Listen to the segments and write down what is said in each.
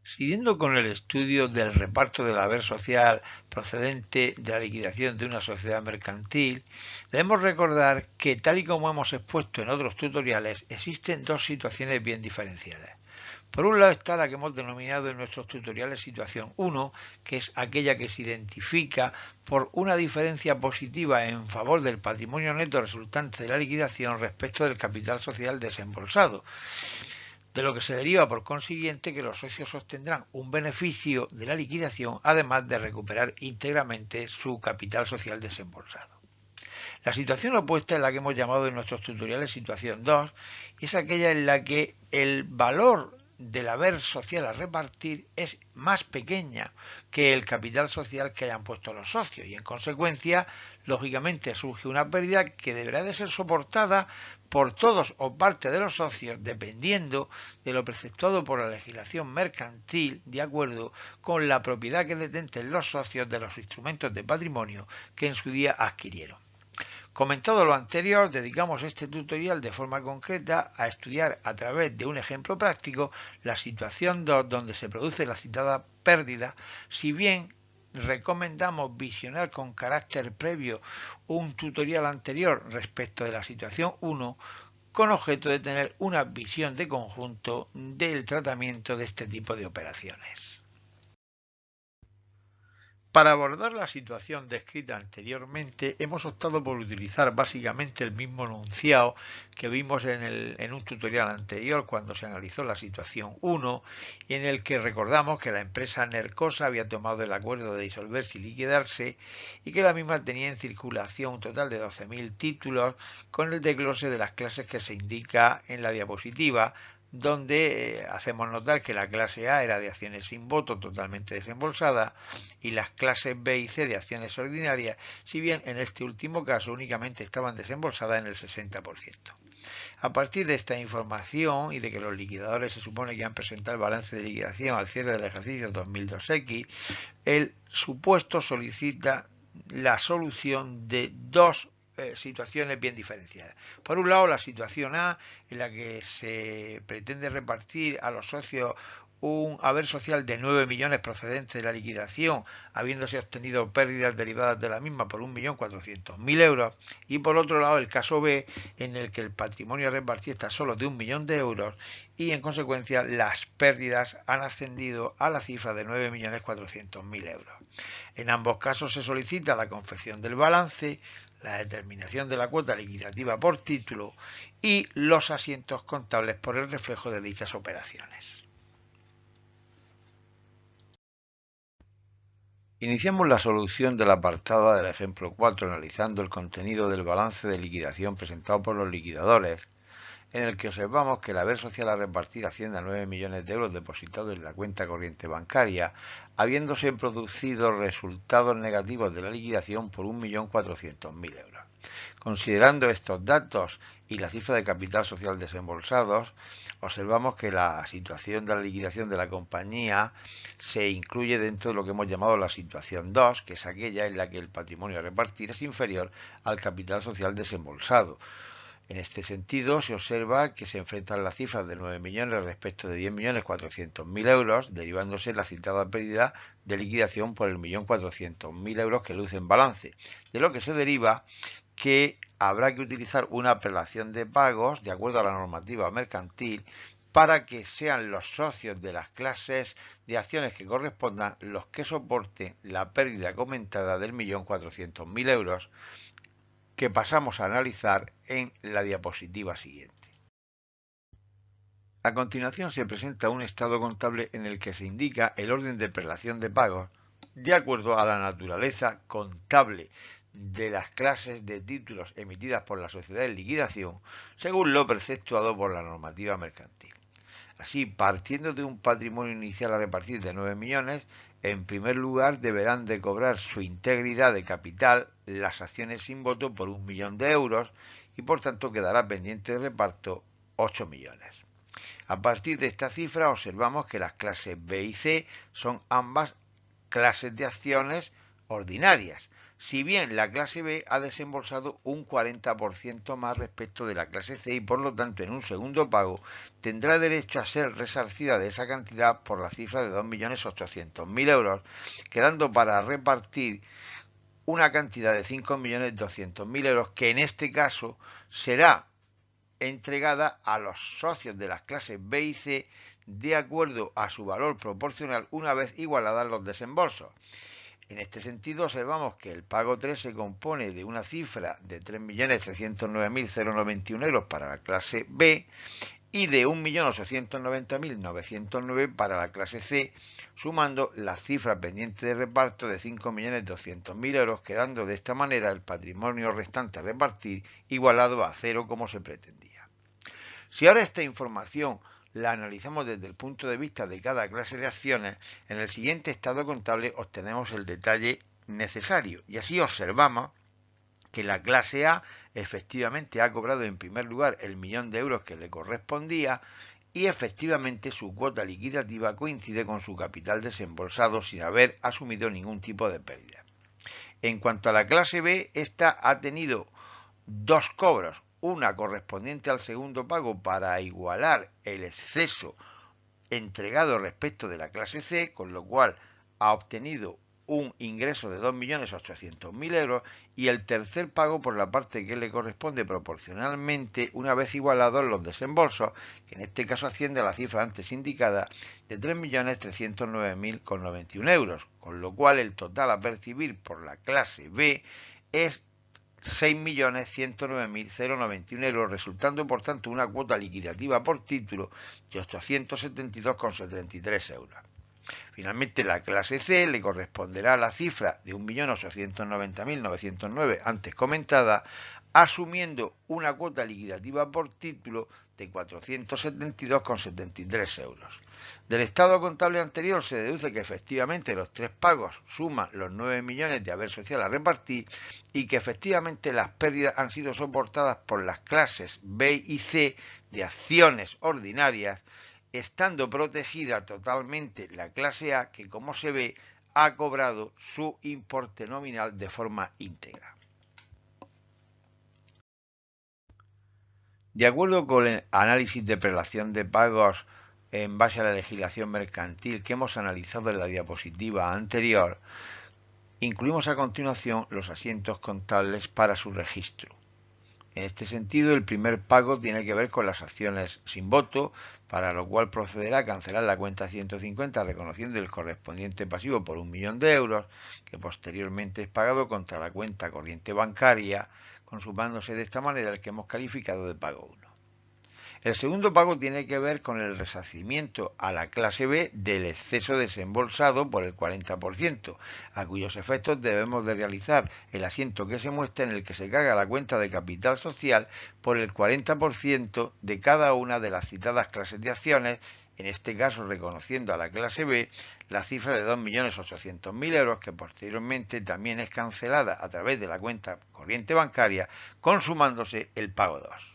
Siguiendo con el estudio del reparto del haber social procedente de la liquidación de una sociedad mercantil, debemos recordar que, tal y como hemos expuesto en otros tutoriales, existen dos situaciones bien diferenciadas. Por un lado está la que hemos denominado en nuestros tutoriales situación 1, que es aquella que se identifica por una diferencia positiva en favor del patrimonio neto resultante de la liquidación respecto del capital social desembolsado, de lo que se deriva por consiguiente que los socios obtendrán un beneficio de la liquidación, además de recuperar íntegramente su capital social desembolsado. La situación opuesta es la que hemos llamado en nuestros tutoriales situación 2, y es aquella en la que el valor del haber social a repartir es más pequeña que el capital social que hayan puesto los socios, y en consecuencia, lógicamente, surge una pérdida que deberá de ser soportada por todos o parte de los socios, dependiendo de lo preceptuado por la legislación mercantil, de acuerdo con la propiedad que detenten los socios de los instrumentos de patrimonio que en su día adquirieron. Comentado lo anterior, dedicamos este tutorial de forma concreta a estudiar a través de un ejemplo práctico la situación 2 donde se produce la citada pérdida, si bien recomendamos visionar con carácter previo un tutorial anterior respecto de la situación 1 con objeto de tener una visión de conjunto del tratamiento de este tipo de operaciones. Para abordar la situación descrita anteriormente, hemos optado por utilizar básicamente el mismo enunciado que vimos en un tutorial anterior cuando se analizó la situación 1, y en el que recordamos que la empresa Nercosa había tomado el acuerdo de disolverse y liquidarse y que la misma tenía en circulación un total de 12.000 títulos con el desglose de las clases que se indica en la diapositiva, donde hacemos notar que la clase A era de acciones sin voto totalmente desembolsada y las clases B y C de acciones ordinarias, si bien en este último caso únicamente estaban desembolsadas en el 60%. A partir de esta información y de que los liquidadores se supone que han presentado el balance de liquidación al cierre del ejercicio 2002X, el supuesto solicita la solución de dos situaciones bien diferenciadas. Por un lado, la situación A, en la que se pretende repartir a los socios un haber social de 9 millones procedente de la liquidación, habiéndose obtenido pérdidas derivadas de la misma por 1.400.000 euros, y por otro lado el caso B, en el que el patrimonio a repartir está solo de 1 millón de euros y en consecuencia las pérdidas han ascendido a la cifra de 9.400.000 euros. En ambos casos se solicita la confección del balance, la determinación de la cuota liquidativa por título y los asientos contables por el reflejo de dichas operaciones. Iniciamos la solución del apartado del ejemplo 4 analizando el contenido del balance de liquidación presentado por los liquidadores, en el que observamos que el haber social a repartir asciende a 9 millones de euros depositados en la cuenta corriente bancaria, habiéndose producido resultados negativos de la liquidación por 1.400.000 euros. Considerando estos datos y la cifra de capital social desembolsados, observamos que la situación de la liquidación de la compañía se incluye dentro de lo que hemos llamado la situación 2, que es aquella en la que el patrimonio a repartir es inferior al capital social desembolsado. En este sentido, se observa que se enfrentan las cifras de 9 millones respecto de 10.400.000 euros, derivándose la citada pérdida de liquidación por el 1.400.000 euros que luce en balance, de lo que se deriva que habrá que utilizar una prelación de pagos de acuerdo a la normativa mercantil para que sean los socios de las clases de acciones que correspondan los que soporten la pérdida comentada del 1.400.000 euros que pasamos a analizar en la diapositiva siguiente. A continuación se presenta un estado contable en el que se indica el orden de prelación de pagos de acuerdo a la naturaleza contable de las clases de títulos emitidas por la sociedad en liquidación, según lo preceptuado por la normativa mercantil. Así, partiendo de un patrimonio inicial a repartir de 9 millones, en primer lugar deberán de cobrar su integridad de capital las acciones sin voto por 1 millón de euros y por tanto quedará pendiente de reparto 8 millones. A partir de esta cifra observamos que las clases B y C son ambas clases de acciones ordinarias, si bien la clase B ha desembolsado un 40% más respecto de la clase C y por lo tanto en un segundo pago tendrá derecho a ser resarcida de esa cantidad por la cifra de 2.800.000 euros, quedando para repartir una cantidad de 5.200.000 euros que en este caso será entregada a los socios de las clases B y C de acuerdo a su valor proporcional una vez igualadas los desembolsos. En este sentido, observamos que el pago 3 se compone de una cifra de 3.309.091 euros para la clase B y de 1.890.909 para la clase C, sumando la cifra pendiente de reparto de 5.200.000 euros, quedando de esta manera el patrimonio restante a repartir igualado a cero como se pretendía. Si ahora esta información la analizamos desde el punto de vista de cada clase de acciones, en el siguiente estado contable obtenemos el detalle necesario y así observamos que la clase A efectivamente ha cobrado en primer lugar el 1.000.000 de euros que le correspondía y efectivamente su cuota liquidativa coincide con su capital desembolsado sin haber asumido ningún tipo de pérdida. En cuanto a la clase B, esta ha tenido dos cobros, una correspondiente al segundo pago para igualar el exceso entregado respecto de la clase C, con lo cual ha obtenido un ingreso de 2.800.000 euros y el tercer pago por la parte que le corresponde proporcionalmente una vez igualados los desembolsos, que en este caso asciende a la cifra antes indicada de 3.309.091 euros, con lo cual el total a percibir por la clase B es 6.109.091 euros, resultando por tanto una cuota liquidativa por título de 872,73 euros. Finalmente, la clase C le corresponderá la cifra de 1.890.909 antes comentada, asumiendo una cuota liquidativa por título de 472,73 euros. Del estado contable anterior se deduce que efectivamente los tres pagos suman los 9 millones de haber social a repartir y que efectivamente las pérdidas han sido soportadas por las clases B y C de acciones ordinarias, estando protegida totalmente la clase A que, como se ve, ha cobrado su importe nominal de forma íntegra. De acuerdo con el análisis de prelación de pagos en base a la legislación mercantil que hemos analizado en la diapositiva anterior, incluimos a continuación los asientos contables para su registro. En este sentido, el primer pago tiene que ver con las acciones sin voto, para lo cual procederá a cancelar la cuenta 150 reconociendo el correspondiente pasivo por 1.000.000 de euros, que posteriormente es pagado contra la cuenta corriente bancaria, consumándose de esta manera el que hemos calificado de pago 1. El segundo pago tiene que ver con el resarcimiento a la clase B del exceso desembolsado por el 40%, a cuyos efectos debemos de realizar el asiento que se muestra en el que se carga la cuenta de capital social por el 40% de cada una de las citadas clases de acciones, en este caso reconociendo a la clase B la cifra de 2.800.000 euros que posteriormente también es cancelada a través de la cuenta corriente bancaria, consumándose el pago 2.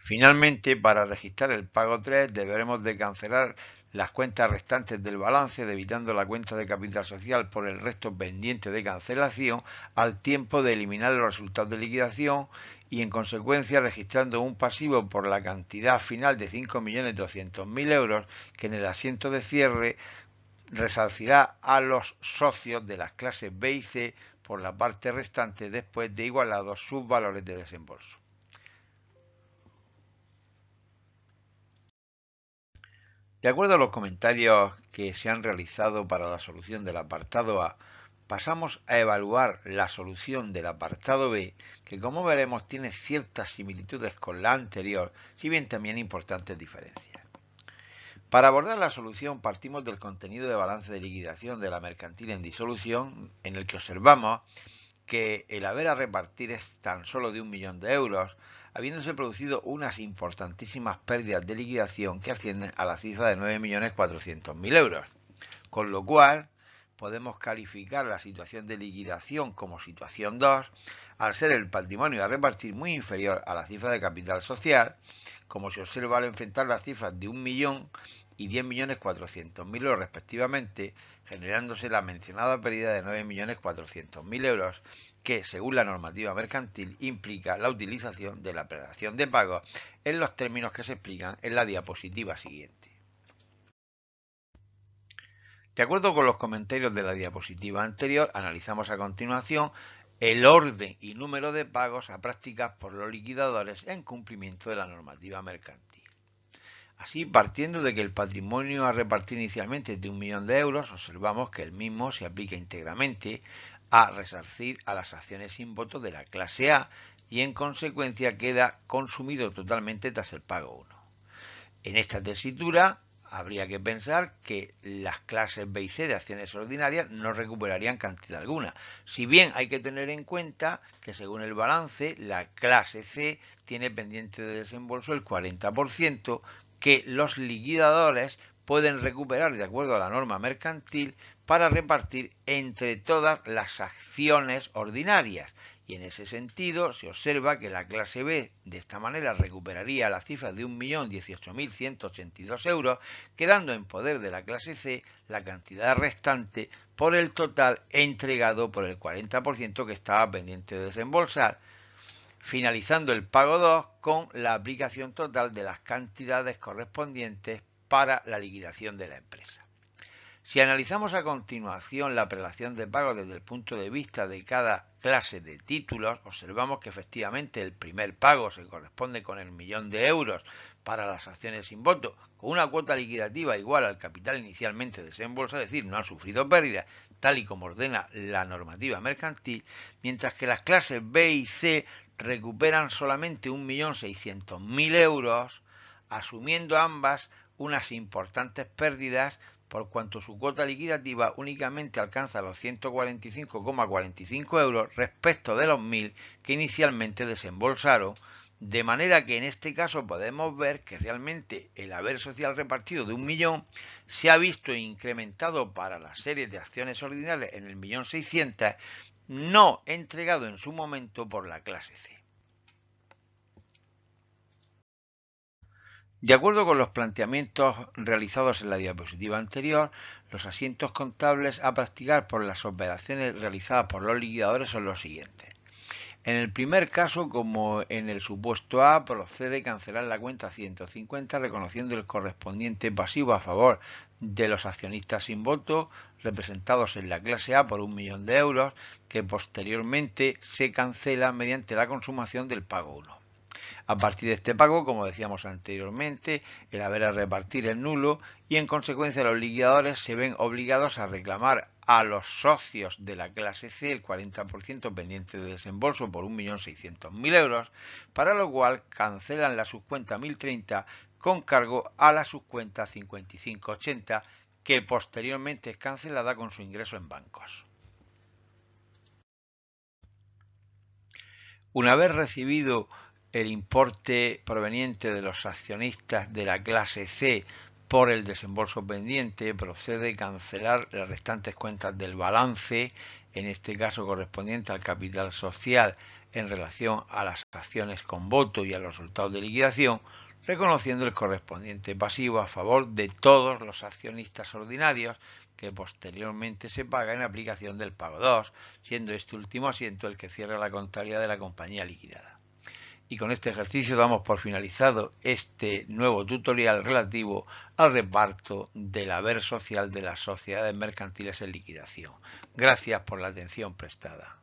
Finalmente, para registrar el pago 3 deberemos de cancelar las cuentas restantes del balance, debitando la cuenta de capital social por el resto pendiente de cancelación al tiempo de eliminar los resultados de liquidación y en consecuencia registrando un pasivo por la cantidad final de 5.200.000 euros que en el asiento de cierre resarcirá a los socios de las clases B y C por la parte restante después de igualados sus valores de desembolso. De acuerdo a los comentarios que se han realizado para la solución del apartado A, pasamos a evaluar la solución del apartado B, que como veremos tiene ciertas similitudes con la anterior, si bien también importantes diferencias. Para abordar la solución partimos del contenido de balance de liquidación de la mercantil en disolución, en el que observamos que el haber a repartir es tan solo de 1.000.000 de euros, habiéndose producido unas importantísimas pérdidas de liquidación que ascienden a la cifra de 9.400.000 euros, con lo cual podemos calificar la situación de liquidación como situación 2, al ser el patrimonio a repartir muy inferior a la cifra de capital social, como se observa al enfrentar las cifras de 1 millón y 10.400.000 euros respectivamente, generándose la mencionada pérdida de 9.400.000 euros, que, según la normativa mercantil, implica la utilización de la prelación de pagos en los términos que se explican en la diapositiva siguiente. De acuerdo con los comentarios de la diapositiva anterior, analizamos a continuación el orden y número de pagos a practicar por los liquidadores en cumplimiento de la normativa mercantil. Así, partiendo de que el patrimonio a repartir inicialmente es de 1 millón de euros, observamos que el mismo se aplica íntegramente a resarcir a las acciones sin voto de la clase A y en consecuencia queda consumido totalmente tras el pago 1. En esta tesitura habría que pensar que las clases B y C de acciones ordinarias no recuperarían cantidad alguna. Si bien hay que tener en cuenta que según el balance, la clase C tiene pendiente de desembolso el 40% que los liquidadores pueden recuperar de acuerdo a la norma mercantil para repartir entre todas las acciones ordinarias. Y en ese sentido se observa que la clase B de esta manera recuperaría la cifra de 1.018.182 euros, quedando en poder de la clase C la cantidad restante por el total entregado por el 40% que estaba pendiente de desembolsar, finalizando el pago 2 con la aplicación total de las cantidades correspondientes para la liquidación de la empresa. Si analizamos a continuación la prelación de pagos desde el punto de vista de cada clase de títulos, observamos que efectivamente el primer pago se corresponde con el 1 millón de euros para las acciones sin voto, con una cuota liquidativa igual al capital inicialmente desembolsado, es decir, no han sufrido pérdidas, tal y como ordena la normativa mercantil, mientras que las clases B y C recuperan solamente 1.600.000 euros, asumiendo ambas unas importantes pérdidas por cuanto su cuota liquidativa únicamente alcanza los 145,45 euros respecto de los 1.000 que inicialmente desembolsaron, de manera que en este caso podemos ver que realmente el haber social repartido de 1 millón se ha visto incrementado para la serie de acciones ordinarias en el 1.600.000, no entregado en su momento por la clase C. De acuerdo con los planteamientos realizados en la diapositiva anterior, los asientos contables a practicar por las operaciones realizadas por los liquidadores son los siguientes. En el primer caso, como en el supuesto A, procede cancelar la cuenta 150 reconociendo el correspondiente pasivo a favor de los accionistas sin voto representados en la clase A por 1 millón de euros, que posteriormente se cancela mediante la consumación del pago 1. A partir de este pago, como decíamos anteriormente, el haber a repartir es nulo y en consecuencia los liquidadores se ven obligados a reclamar a los socios de la clase C el 40% pendiente de desembolso por 1.600.000 euros, para lo cual cancelan la subcuenta 1030 con cargo a la subcuenta 5580, que posteriormente es cancelada con su ingreso en bancos. Una vez recibido el importe proveniente de los accionistas de la clase C por el desembolso pendiente, procede a cancelar las restantes cuentas del balance, en este caso correspondiente al capital social en relación a las acciones con voto y a los resultados de liquidación, reconociendo el correspondiente pasivo a favor de todos los accionistas ordinarios, que posteriormente se paga en aplicación del pago 2, siendo este último asiento el que cierra la contabilidad de la compañía liquidada. Y con este ejercicio damos por finalizado este nuevo tutorial relativo al reparto del haber social de las sociedades mercantiles en liquidación. Gracias por la atención prestada.